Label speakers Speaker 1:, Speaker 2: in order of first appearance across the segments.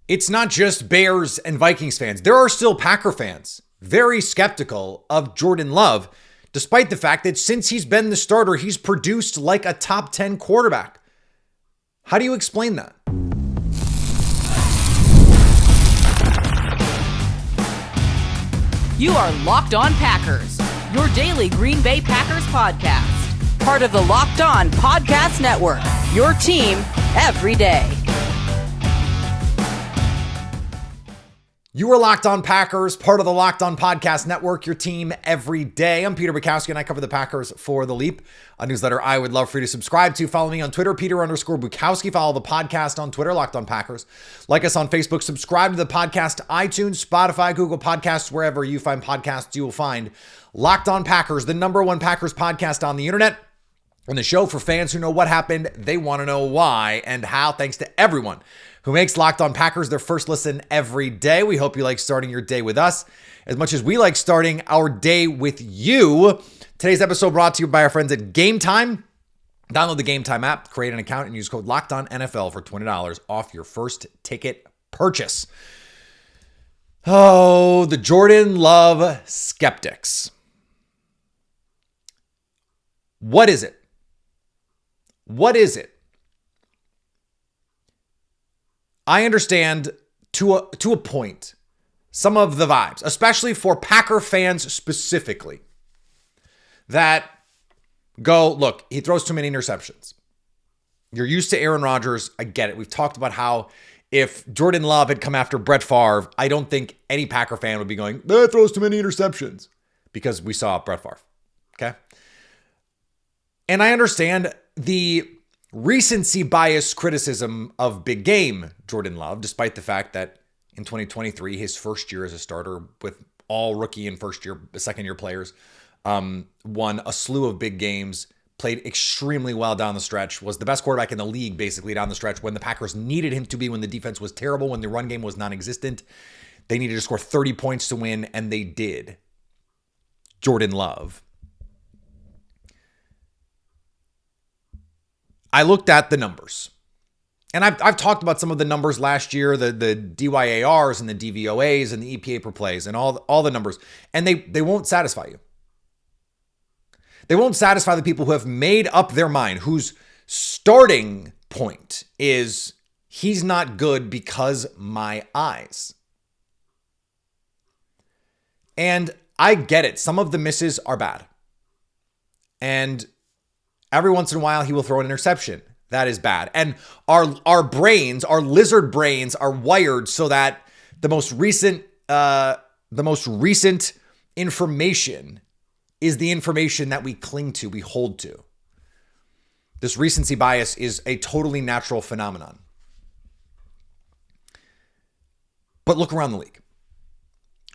Speaker 1: It's not just Bears and Vikings fans. There are still Packer fans very skeptical of Jordan Love, despite the fact that since he's been the starter, he's produced like a top 10 quarterback. How do you explain that?
Speaker 2: You are Locked On Packers, your daily Green Bay Packers podcast. Part of the Locked On Podcast Network, your team every day.
Speaker 1: You are Locked On Packers, part of the Locked On Podcast Network, your team every day. I'm Peter Bukowski, and I cover the Packers for The Leap, a newsletter I would love for you to subscribe to. Follow me on Twitter, Peter_Bukowski. Follow the podcast on Twitter, Locked On Packers. Like us on Facebook. Subscribe to the podcast, iTunes, Spotify, Google Podcasts, wherever you find podcasts, you will find Locked On Packers, the #1 Packers podcast on the internet. And the show for fans who know what happened, they want to know why and how. Thanks to everyone who makes Locked On Packers their first listen every day. We hope you like starting your day with us as much as we like starting our day with you. Today's episode brought to you by our friends at Gametime. Download the Gametime app, create an account, and use code LOCKEDONNFL for $20 off your first ticket purchase. Oh, the Jordan Love skeptics. What is it? What is it? I understand to a point some of the vibes, especially for Packer fans specifically, that go, look, he throws too many interceptions. You're used to Aaron Rodgers. I get it. We've talked about how if Jordan Love had come after Brett Favre, I don't think any Packer fan would be going, that throws too many interceptions, because we saw Brett Favre. Okay. And I understand the recency bias criticism of big game Jordan Love, despite the fact that in 2023, his first year as a starter with all rookie and second year players, won a slew of big games, played extremely well down the stretch, was the best quarterback in the league basically down the stretch when the Packers needed him to be, when the defense was terrible, when the run game was non-existent. They needed to score 30 points to win, and they did. Jordan Love. I looked at the numbers, and I've talked about some of the numbers last year, the DYARs and the DVOAs and the EPA per plays and all the numbers, and they won't satisfy you. They won't satisfy the people who have made up their mind, whose starting point is he's not good because my eyes. And I get it. Some of the misses are bad. And every once in a while, he will throw an interception. That is bad. And our brains, our lizard brains, are wired so that the most recent information is the information that we cling to, we hold to. This recency bias is a totally natural phenomenon. But look around the league.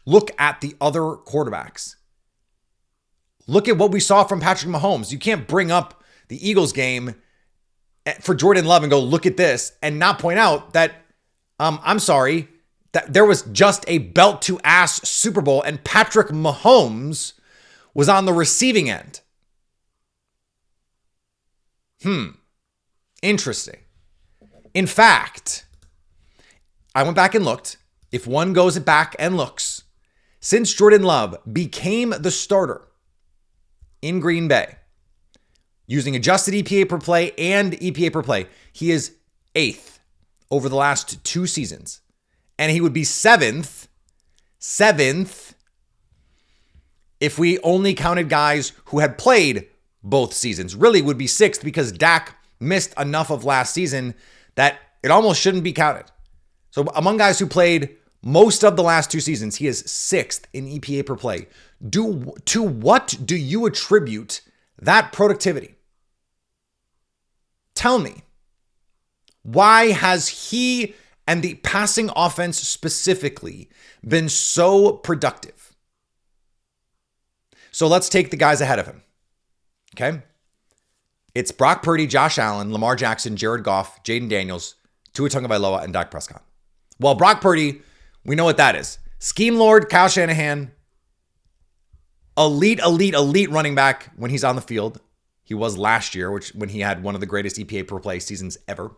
Speaker 1: Look at the other quarterbacks. Look at what we saw from Patrick Mahomes. You can't bring up the Eagles game for Jordan Love and go, look at this, and not point out that, I'm sorry, that there was just a belt to ass Super Bowl and Patrick Mahomes was on the receiving end. Interesting. In fact, I went back and looked. If one goes back and looks, since Jordan Love became the starter in Green Bay, using adjusted EPA per play and EPA per play, he is 8th over the last 2 seasons. And he would be 7th if we only counted guys who had played both seasons. Really would be 6th because Dak missed enough of last season that it almost shouldn't be counted. So among guys who played most of the last 2 seasons, he is 6th in EPA per play. To what do you attribute that productivity? Tell me, why has he and the passing offense specifically been so productive? So let's take the guys ahead of him. Okay? It's Brock Purdy, Josh Allen, Lamar Jackson, Jared Goff, Jaden Daniels, Tua Tagovailoa, and Dak Prescott. Well, Brock Purdy, we know what that is. Scheme Lord, Kyle Shanahan, elite running back when he's on the field. He was last year, when he had one of the greatest EPA per play seasons ever.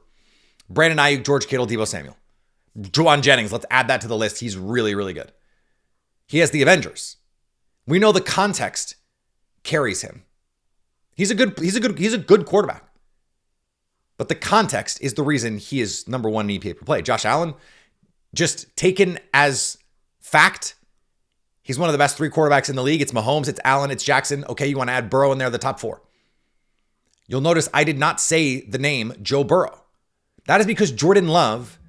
Speaker 1: Brandon Ayuk, George Kittle, Deebo Samuel. Juwan Jennings, let's add that to the list. He's really, really good. He has the Avengers. We know the context carries him. He's a good quarterback. But the context is the reason he is number one in EPA per play. Josh Allen, just taken as fact, he's one of the best three quarterbacks in the league. It's Mahomes, it's Allen, it's Jackson. Okay, you want to add Burrow in there, the top four. You'll notice I did not say the name Joe Burrow. That is because Jordan Love,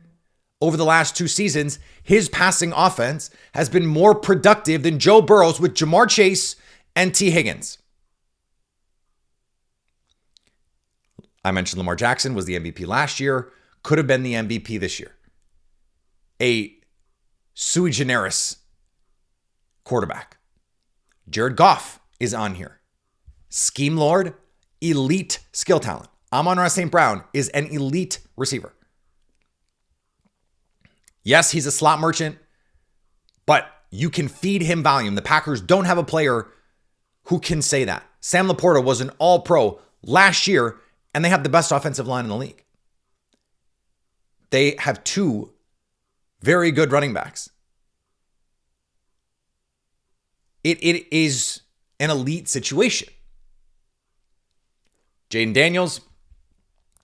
Speaker 1: over the last 2 seasons, his passing offense has been more productive than Joe Burrow's with Jamar Chase and T. Higgins. I mentioned Lamar Jackson was the MVP last year, could have been the MVP this year. A sui generis quarterback. Jared Goff is on here. Scheme Lord, elite skill talent. Amon-Ra St. Brown is an elite receiver. Yes, he's a slot merchant, but you can feed him volume. The Packers don't have a player who can say that. Sam Laporta was an all-pro last year, and they have the best offensive line in the league. They have 2 very good running backs. It is an elite situation. Jaden Daniels,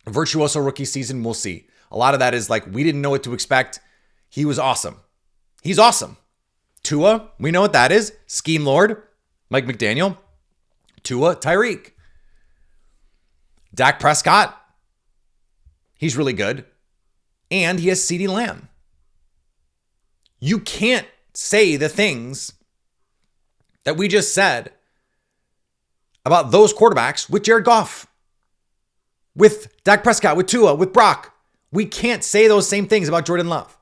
Speaker 1: virtuoso rookie season, we'll see. A lot of that is like, we didn't know what to expect. He was awesome. He's awesome. Tua, we know what that is. Scheme Lord, Mike McDaniel. Tua, Tyreek. Dak Prescott, he's really good. And he has CeeDee Lamb. You can't say the things that we just said about those quarterbacks with Jared Goff, with Dak Prescott, with Tua, with Brock. We can't say those same things about Jordan Love.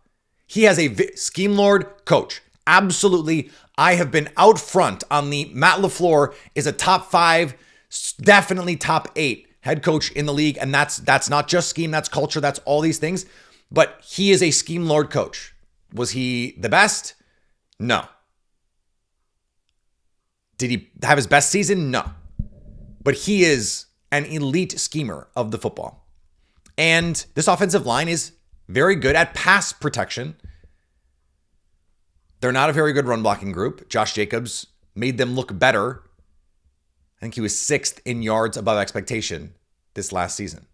Speaker 1: He has a scheme lord coach. Absolutely. I have been out front on the Matt LaFleur is a top 5, definitely top 8 head coach in the league. And that's not just scheme, that's culture, that's all these things. But he is a scheme lord coach. Was he the best? No. Did he have his best season? No. But he is an elite schemer of the football. And this offensive line is very good at pass protection. They're not a very good run blocking group. Josh Jacobs made them look better. I think he was 6th in yards above expectation this last season.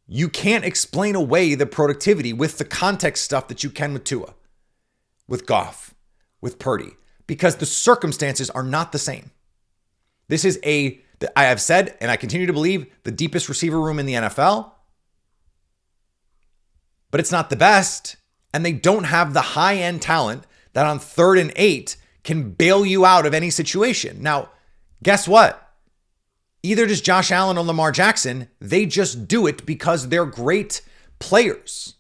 Speaker 1: You can't explain away the productivity with the context stuff that you can with Tua, with Goff, with Purdy, because the circumstances are not the same. This is I have said, and I continue to believe, the deepest receiver room in the NFL, but it's not the best, and they don't have the high-end talent that on 3rd and 8 can bail you out of any situation. Now, guess what? Either does Josh Allen or Lamar Jackson. They just do it because they're great players.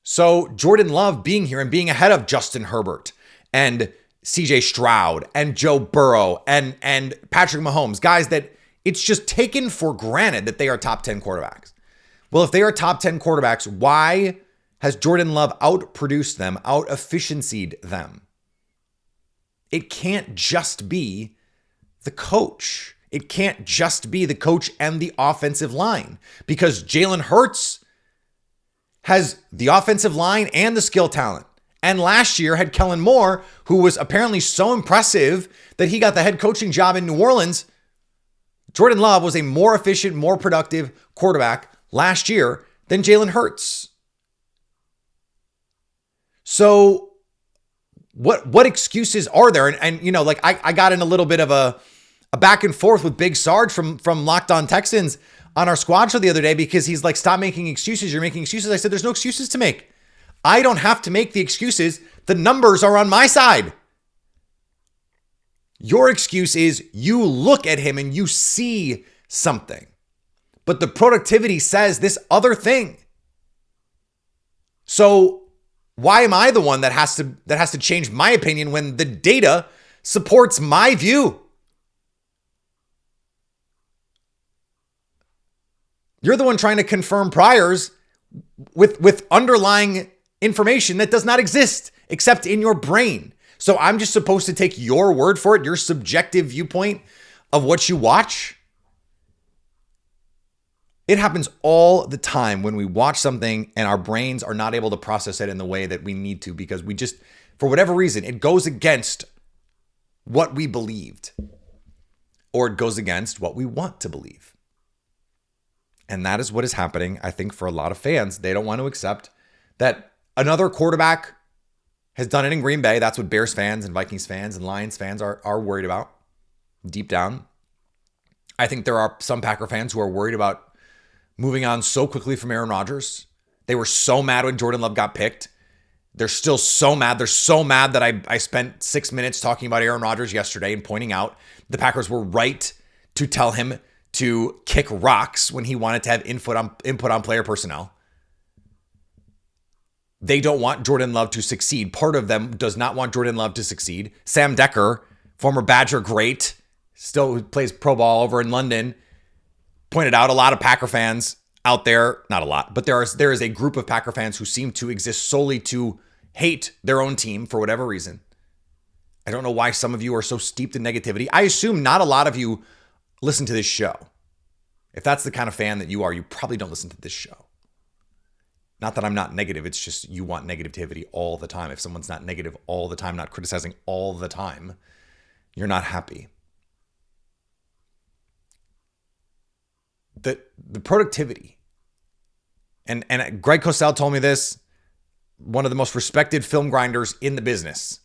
Speaker 1: So Jordan Love being here and being ahead of Justin Herbert and CJ Stroud and Joe Burrow and Patrick Mahomes, guys that it's just taken for granted that they are top 10 quarterbacks. Well, if they are top 10 quarterbacks, why has Jordan Love outproduced them, out-efficiencyed them? It can't just be the coach. It can't just be the coach and the offensive line, because Jalen Hurts has the offensive line and the skill talent. And last year had Kellen Moore, who was apparently so impressive that he got the head coaching job in New Orleans. Jordan Love was a more efficient, more productive quarterback last year than Jalen Hurts. So what excuses are there? And you know, like I got in a little bit of a back and forth with Big Sarge from Locked On Texans on our squad show the other day, because he's like, stop making excuses. You're making excuses. I said, there's no excuses to make. I don't have to make the excuses. The numbers are on my side. Your excuse is you look at him and you see something, but the productivity says this other thing. So why am I the one that has to change my opinion when the data supports my view? You're the one trying to confirm priors with underlying information that does not exist except in your brain. So I'm just supposed to take your word for it, your subjective viewpoint of what you watch? It happens all the time when we watch something and our brains are not able to process it in the way that we need to because we just, for whatever reason, it goes against what we believed or it goes against what we want to believe. And that is what is happening, I think, for a lot of fans. They don't want to accept that another quarterback has done it in Green Bay. That's what Bears fans and Vikings fans and Lions fans are worried about deep down. I think there are some Packer fans who are worried about moving on so quickly from Aaron Rodgers. They were so mad when Jordan Love got picked. They're still so mad. They're so mad that I spent 6 minutes talking about Aaron Rodgers yesterday and pointing out the Packers were right to tell him to kick rocks when he wanted to have input on player personnel. They don't want Jordan Love to succeed. Part of them does not want Jordan Love to succeed. Sam Decker, former Badger great, still plays pro ball over in London, pointed out a lot of Packer fans out there, not a lot, but there is a group of Packer fans who seem to exist solely to hate their own team for whatever reason. I don't know why some of you are so steeped in negativity. I assume not a lot of you listen to this show. If that's the kind of fan that you are, you probably don't listen to this show. Not that I'm not negative, it's just you want negativity all the time. If someone's not negative all the time, not criticizing all the time, you're not happy. The productivity. And Greg Cosell told me this, one of the most respected film grinders in the business,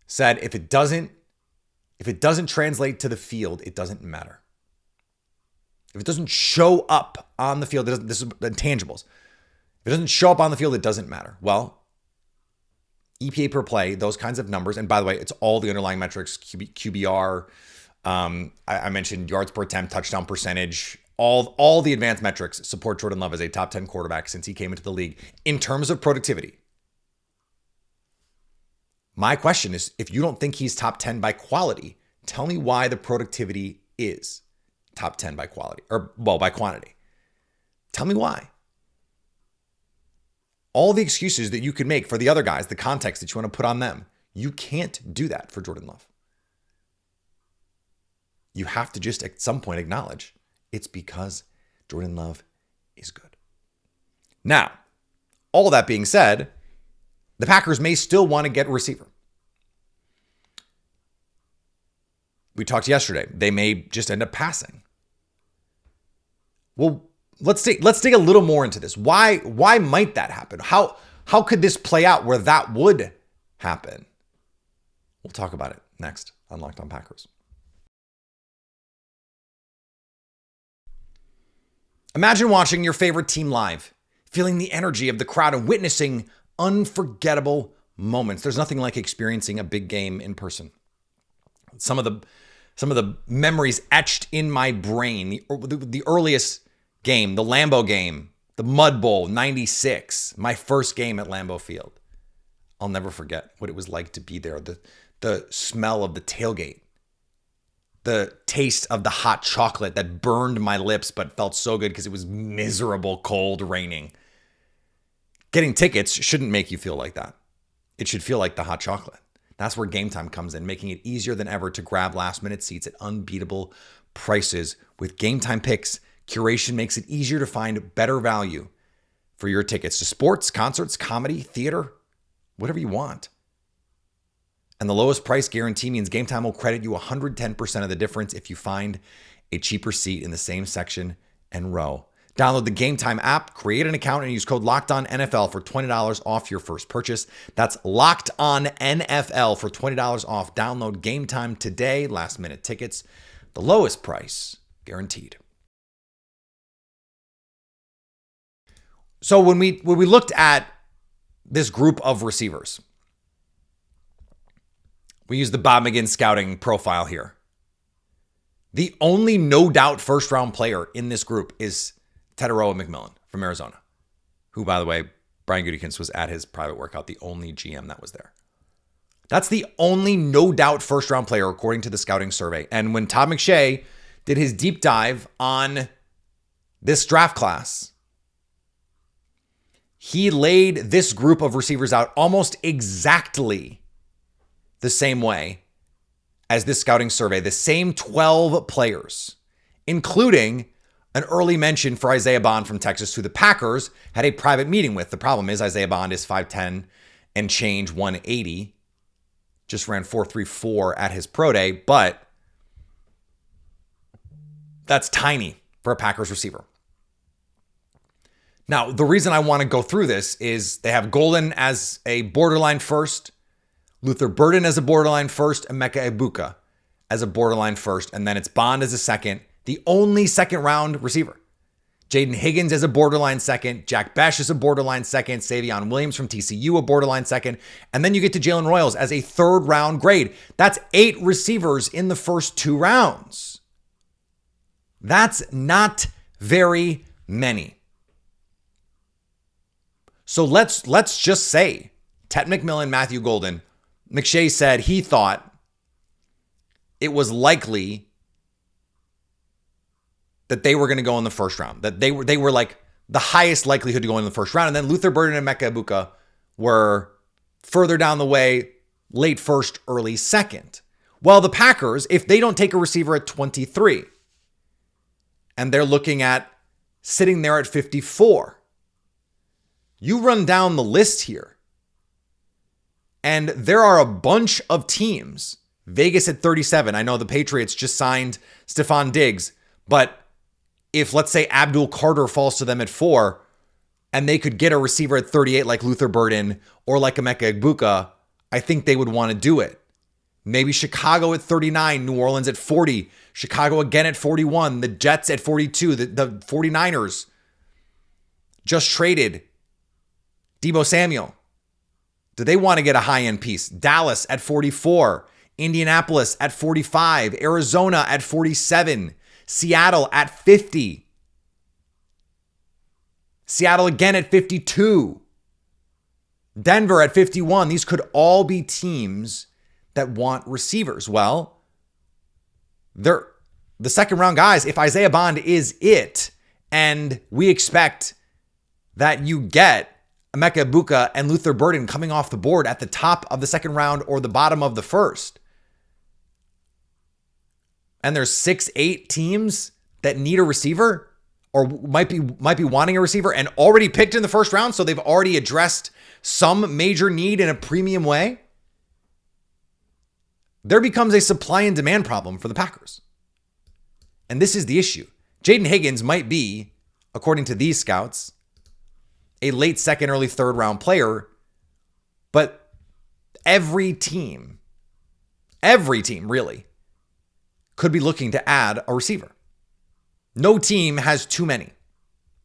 Speaker 1: said if it doesn't translate to the field, it doesn't matter. If it doesn't show up on the field, this is intangibles. If it doesn't show up on the field, it doesn't matter. Well, EPA per play, those kinds of numbers, and by the way, it's all the underlying metrics, QBR, I mentioned yards per attempt, touchdown percentage, all the advanced metrics support Jordan Love as a top 10 quarterback since he came into the league in terms of productivity. My question is, if you don't think he's top 10 by quality, tell me why the productivity is top 10 by quality, or well, by quantity. Tell me why. All the excuses that you could make for the other guys, the context that you want to put on them, you can't do that for Jordan Love. You have to just at some point acknowledge it's because Jordan Love is good. Now, all that being said, the Packers may still want to get a receiver. We talked yesterday. They may just end up passing. Well, let's dig a little more into this. Why might that happen? How could this play out where that would happen? We'll talk about it next on Locked On Packers. Imagine watching your favorite team live, feeling the energy of the crowd and witnessing unforgettable moments. There's nothing like experiencing a big game in person. Some of the memories etched in my brain, the earliest game, the Lambeau game, the Mud Bowl, 96, my first game at Lambeau Field. I'll never forget what it was like to be there. The smell of the tailgate, the taste of the hot chocolate that burned my lips but felt so good because it was miserable, cold, raining. Getting tickets shouldn't make you feel like that. It should feel like the hot chocolate. That's where Gametime comes in, making it easier than ever to grab last-minute seats at unbeatable prices. With Gametime picks, curation makes it easier to find better value for your tickets to sports, concerts, comedy, theater, whatever you want. And the lowest price guarantee means Gametime will credit you 110% of the difference if you find a cheaper seat in the same section and row. Download the Gametime app, create an account, and use code LOCKEDONNFL for $20 off your first purchase. That's LOCKEDONNFL for $20 off. Download Gametime today. Last minute tickets, the lowest price guaranteed. So when we looked at this group of receivers, we use the Bob McGinn scouting profile here. The only no doubt first round player in this group is Tataroa McMillan from Arizona, who, by the way, Brian Gutekunst was at his private workout, the only GM that was there. That's the only no doubt first round player according to the scouting survey. And when Todd McShay did his deep dive on this draft class, he laid this group of receivers out almost exactly the same way as this scouting survey, the same 12 players, including an early mention for Isaiah Bond from Texas, who the Packers had a private meeting with. The problem is Isaiah Bond is 5'10 and change 180. Just ran 4.34 at his pro day, but that's tiny for a Packers receiver. Now, the reason I want to go through this is they have Golden as a borderline first, Luther Burden as a borderline first, and Emeka Egbuka as a borderline first, and then it's Bond as a second, the only second round receiver. Jaden Higgins as a borderline second, Jack Besh as a borderline second, Savion Williams from TCU a borderline second, and then you get to Jalen Royals as a third round grade. That's 8 receivers in the first 2 rounds. That's not very many. So let's just say Ted McMillan, Matthew Golden, McShay said he thought it was likely that they were going to go in the first round, that they were like the highest likelihood to go in the first round. And then Luther Burden and Emeka Egbuka were further down the way, late first, early second. Well, the Packers, if they don't take a receiver at 23, and they're looking at sitting there at 54, you run down the list here, and there are a bunch of teams. Vegas at 37. I know the Patriots just signed Stephon Diggs, but if, let's say, Abdul Carter falls to them at 4, and they could get a receiver at 38 like Luther Burden or like Emeka Egbuka, I think they would want to do it. Maybe Chicago at 39, New Orleans at 40, Chicago again at 41, the Jets at 42, the 49ers just traded Deebo Samuel. Do they want to get a high-end piece? Dallas at 44, Indianapolis at 45, Arizona at 47, Seattle at 50, Seattle again at 52, Denver at 51. These could all be teams that want receivers. Well, they're the second round guys. If Isaiah Bond is it, and we expect that you get Emeka Egbuka and Luther Burden coming off the board at the top of the second round or the bottom of the first, and there's 6-8 teams that need a receiver or might be wanting a receiver and already picked in the first round, so they've already addressed some major need in a premium way, there becomes a supply and demand problem for the Packers. And this is the issue. Jaden Higgins might be, according to these scouts, a late second, early third round player, but every team really could be looking to add a receiver. No team has too many.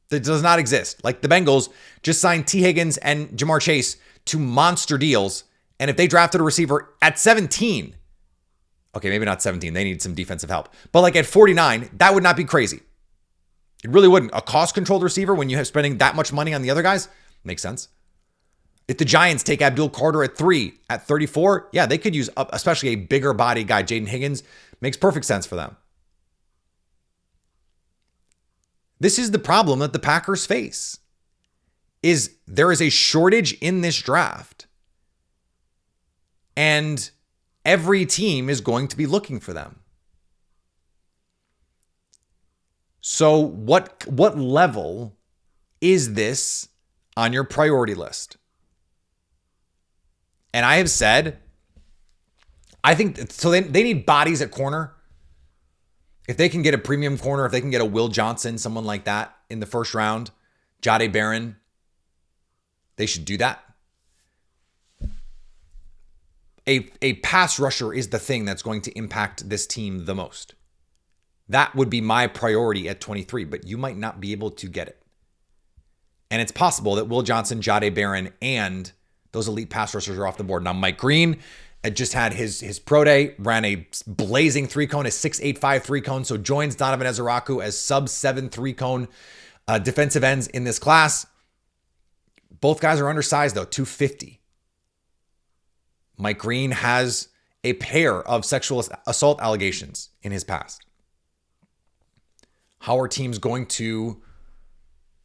Speaker 1: That does not exist. Like the Bengals just signed T. Higgins and Jamar Chase to monster deals. And if they drafted a receiver at 17, okay, maybe not 17, they need some defensive help, but like at 49, that would not be crazy. It really wouldn't. A cost-controlled receiver when you have spending that much money on the other guys makes sense. If the Giants take Abdul Carter at 3, at 34, yeah, they could use especially a bigger body guy. Jaden Higgins makes perfect sense for them. This is the problem that the Packers face, is there is a shortage in this draft, and every team is going to be looking for them. So what level is this on your priority list? And I have said, I think, so they need bodies at corner. If they can get a premium corner, if they can get a Will Johnson, someone like that in the first round, Jahdae Barron, they should do that. A pass rusher is the thing that's going to impact this team the most. That would be my priority at 23, but you might not be able to get it. And it's possible that Will Johnson, Jahdae Barron, and those elite pass rushers are off the board. Now, Mike Green just had his pro day, ran a blazing 3-cone, a 6.85 3-cone, so joins Donovan Ezeraku as sub-7 3-cone defensive ends in this class. Both guys are undersized, though, 250. Mike Green has a pair of sexual assault allegations in his past. How are teams going to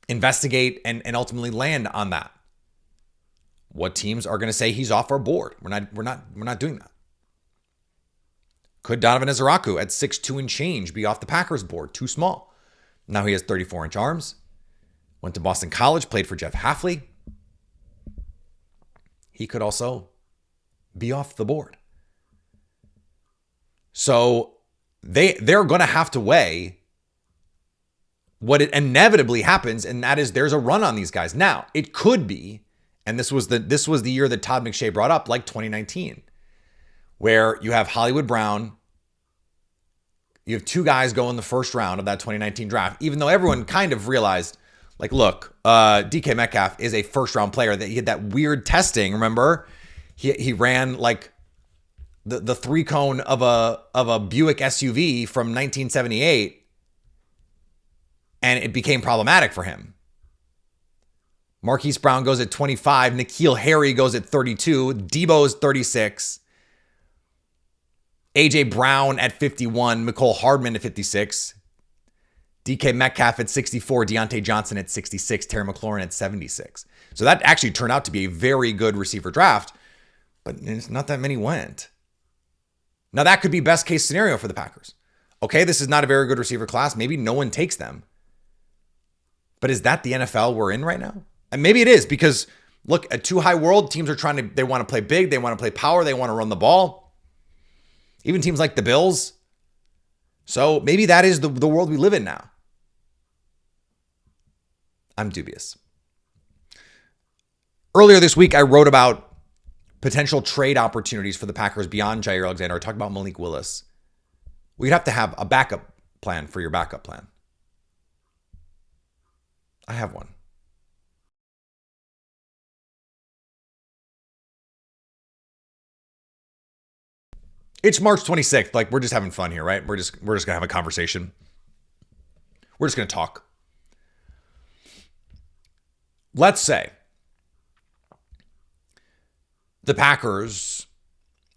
Speaker 1: investigate and ultimately land on that? What teams are going to say he's off our board? We're not doing that. Could Donovan Ezeraku at 6'2" and change be off the Packers board? Too small. Now he has 34-inch arms. Went to Boston College, played for Jeff Hafley. He could also be off the board. So they're going to have to weigh what it inevitably happens, and that is there's a run on these guys. Now, it could be, and this was the year that Todd McShay brought up, like 2019, where you have Hollywood Brown. You have two guys go in the first round of that 2019 draft, even though everyone kind of realized, like, look, DK Metcalf is a first-round player. That he had that weird testing. Remember, he ran like the three cone of a Buick SUV from 1978, and it became problematic for him. Marquise Brown goes at 25. N'Keal Harry goes at 32. Debo's 36. AJ Brown at 51. Mecole Hardman at 56. DK Metcalf at 64, Deontay Johnson at 66, Terry McLaurin at 76. So that actually turned out to be a very good receiver draft, but it's not that many went. Now that could be best case scenario for the Packers. Okay, this is not a very good receiver class. Maybe no one takes them. But is that the NFL we're in right now? And maybe it is, because look, at Too High World, teams are they want to play big, they want to play power, they want to run the ball. Even teams like the Bills. So maybe that is the world we live in now. I'm dubious. Earlier this week, I wrote about potential trade opportunities for the Packers beyond Jair Alexander. I talked about Malik Willis. We'd have to have a backup plan for your backup plan. I have one. It's March 26th. Like, we're just having fun here, right? We're just going to have a conversation. We're just going to talk. Let's say the Packers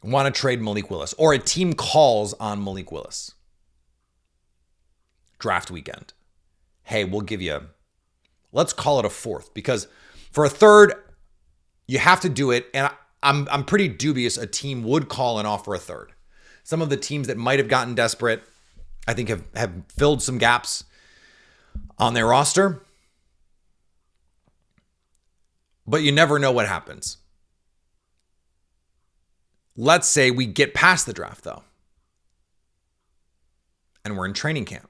Speaker 1: want to trade Malik Willis, or a team calls on Malik Willis. Draft weekend. Hey, we'll give you, let's call it a fourth, because for a third, you have to do it. And I'm pretty dubious a team would call and offer a third. Some of the teams that might have gotten desperate, I think have filled some gaps on their roster. But you never know what happens. Let's say we get past the draft, though, and we're in training camp.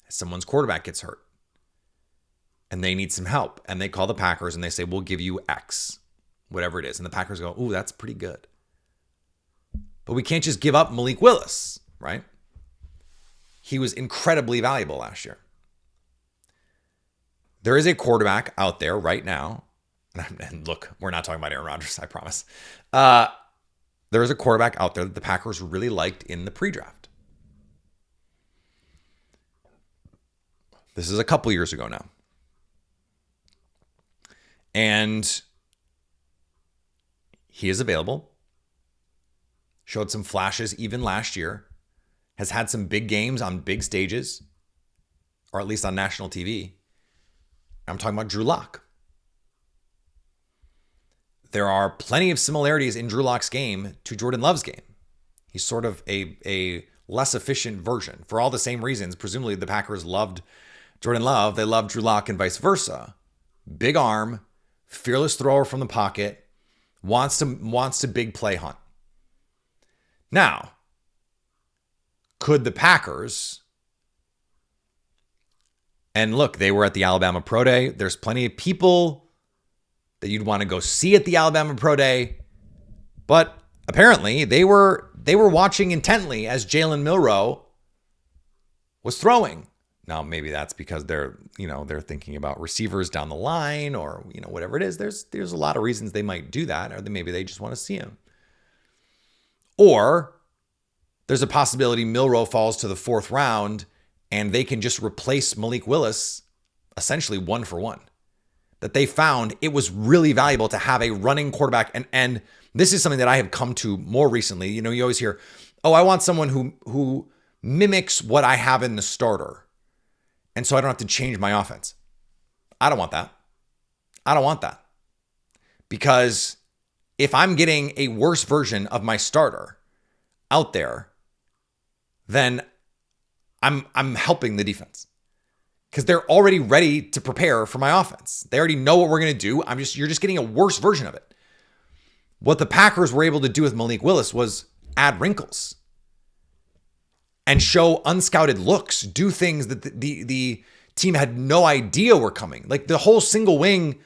Speaker 1: Someone's quarterback gets hurt, and they need some help, and they call the Packers, and they say, we'll give you X, whatever it is. And the Packers go, ooh, that's pretty good. But we can't just give up Malik Willis, right? He was incredibly valuable last year. There is a quarterback out there right now. And look, we're not talking about Aaron Rodgers, I promise. There is a quarterback out there that the Packers really liked in the pre-draft. This is a couple years ago now. And he is available. Showed some flashes even last year. Has had some big games on big stages, or at least on national TV. I'm talking about Drew Lock. There are plenty of similarities in Drew Lock's game to Jordan Love's game. He's sort of a less efficient version for all the same reasons. Presumably the Packers loved Jordan Love. They loved Drew Lock and vice versa. Big arm, fearless thrower from the pocket, wants to big play hunt. Now, could the Packers... And look, they were at the Alabama Pro Day. There's plenty of people that you'd want to go see at the Alabama Pro Day. But apparently they were watching intently as Jalen Milroe was throwing. Now, maybe that's because they're thinking about receivers down the line, or, whatever it is. There's a lot of reasons they might do that, or maybe they just want to see him. Or there's a possibility Milroe falls to the fourth round and they can just replace Malik Willis essentially one for one. That they found it was really valuable to have a running quarterback. And this is something that I have come to more recently. You always hear, oh, I want someone who mimics what I have in the starter. And so I don't have to change my offense. I don't want that. I don't want that. Because if I'm getting a worse version of my starter out there, then I'm helping the defense because they're already ready to prepare for my offense. They already know what we're going to do. You're just getting a worse version of it. What the Packers were able to do with Malik Willis was add wrinkles and show unscouted looks, do things that the team had no idea were coming. Like the whole single wing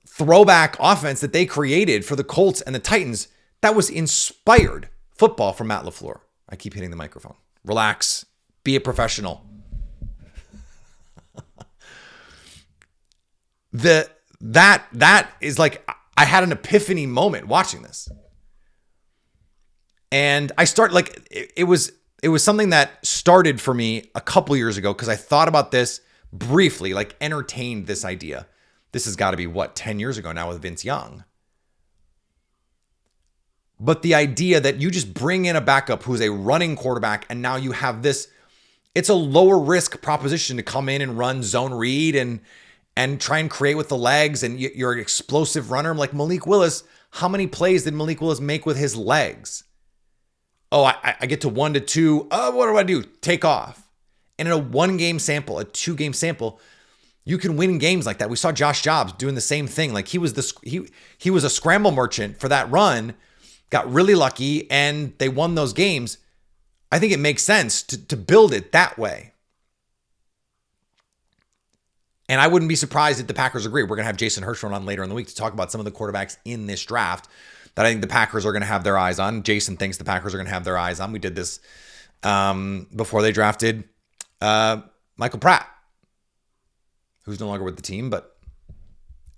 Speaker 1: throwback offense that they created for the Colts and the Titans, that was inspired football from Matt LaFleur. I keep hitting the microphone. Relax. Be a professional. That is like, I had an epiphany moment watching this. And I start like, it was something that started for me a couple years ago because I thought about this briefly, like entertained this idea. This has got to be 10 years ago now with Vince Young. But the idea that you just bring in a backup who's a running quarterback and now you have this, it's a lower risk proposition to come in and run zone read and try and create with the legs, and you're an explosive runner like Malik Willis. How many plays did Malik Willis make with his legs? Oh, I get to 1 to 2. Oh, what do? Take off. And in a 1-game sample, a 2-game sample, you can win games like that. We saw Josh Jobs doing the same thing. Like he was a scramble merchant for that run, got really lucky, and they won those games. I think it makes sense to build it that way. And I wouldn't be surprised if the Packers agree. We're going to have Jason Hirschhorn on later in the week to talk about some of the quarterbacks in this draft that I think the Packers are going to have their eyes on. Jason thinks the Packers are going to have their eyes on. We did this before they drafted Michael Pratt, who's no longer with the team,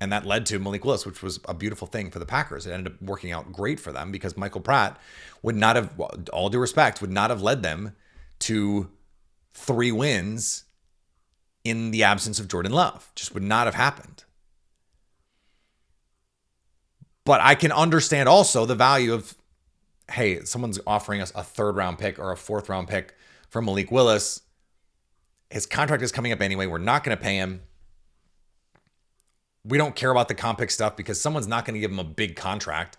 Speaker 1: and that led to Malik Willis, which was a beautiful thing for the Packers. It ended up working out great for them because Michael Pratt would not have, all due respect, would not have led them to 3 wins in the absence of Jordan Love. Just would not have happened. But I can understand also the value of, hey, someone's offering us a 3rd-round pick or a 4th-round pick for Malik Willis. His contract is coming up anyway. We're not going to pay him. We don't care about the comp pick stuff because someone's not going to give him a big contract.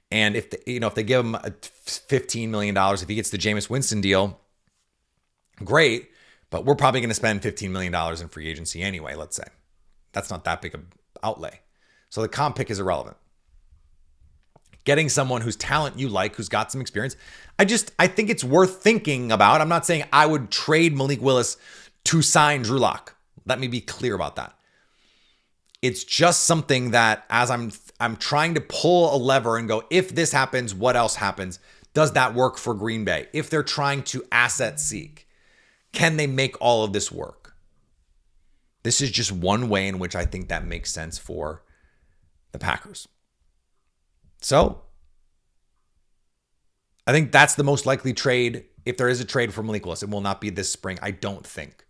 Speaker 1: And if they give him a $15 million, if he gets the Jameis Winston deal, great. But we're probably going to spend $15 million in free agency anyway, let's say. That's not that big an outlay. So the comp pick is irrelevant. Getting someone whose talent you like, who's got some experience, I think it's worth thinking about. I'm not saying I would trade Malik Willis to sign Drew Lock. Let me be clear about that. It's just something that as I'm trying to pull a lever and go, if this happens, what else happens? Does that work for Green Bay? If they're trying to asset seek, can they make all of this work? This is just one way in which I think that makes sense for the Packers. So I think that's the most likely trade. If there is a trade for Malik Willis, it will not be this spring, I don't think.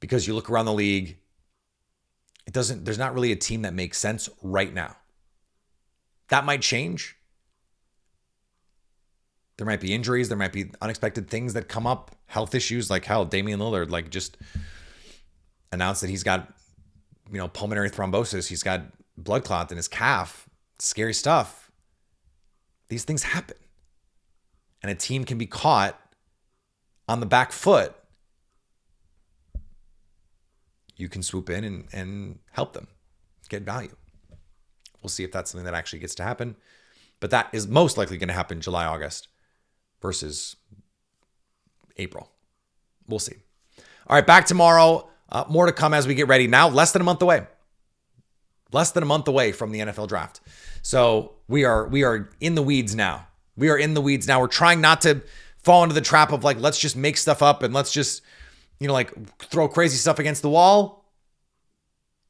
Speaker 1: Because you look around the league, there's not really a team that makes sense right now. That might change. There might be injuries. There might be unexpected things that come up. Health issues, like hell, Damian Lillard, just announced that he's got, pulmonary thrombosis. He's got blood clot in his calf. Scary stuff. These things happen. And a team can be caught on the back foot. You can swoop in and help them get value. We'll see if that's something that actually gets to happen. But that is most likely going to happen July, August versus April. We'll see. All right, back tomorrow. More to come as we get ready. Now, less than a month away. Less than a month away from the NFL draft. So we are in the weeds now. We're trying not to fall into the trap of let's just make stuff up and let's just, throw crazy stuff against the wall.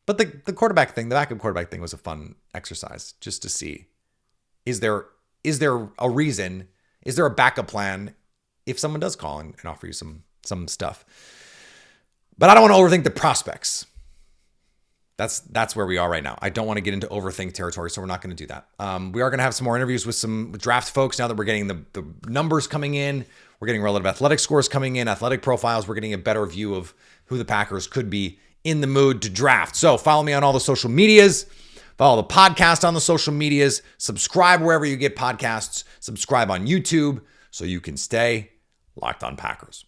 Speaker 1: But the quarterback thing, the backup quarterback thing was a fun exercise just to see. Is there a reason? Is there a backup plan if someone does call and offer you some stuff? But I don't want to overthink the prospects. That's where we are right now. I don't want to get into overthink territory, so we're not going to do that. We are going to have some more interviews with some draft folks now that we're getting the numbers coming in. We're getting relative athletic scores coming in, athletic profiles. We're getting a better view of who the Packers could be in the mood to draft. So follow me on all the social medias. Follow the podcast on the social medias. Subscribe wherever you get podcasts. Subscribe on YouTube so you can stay locked on Packers.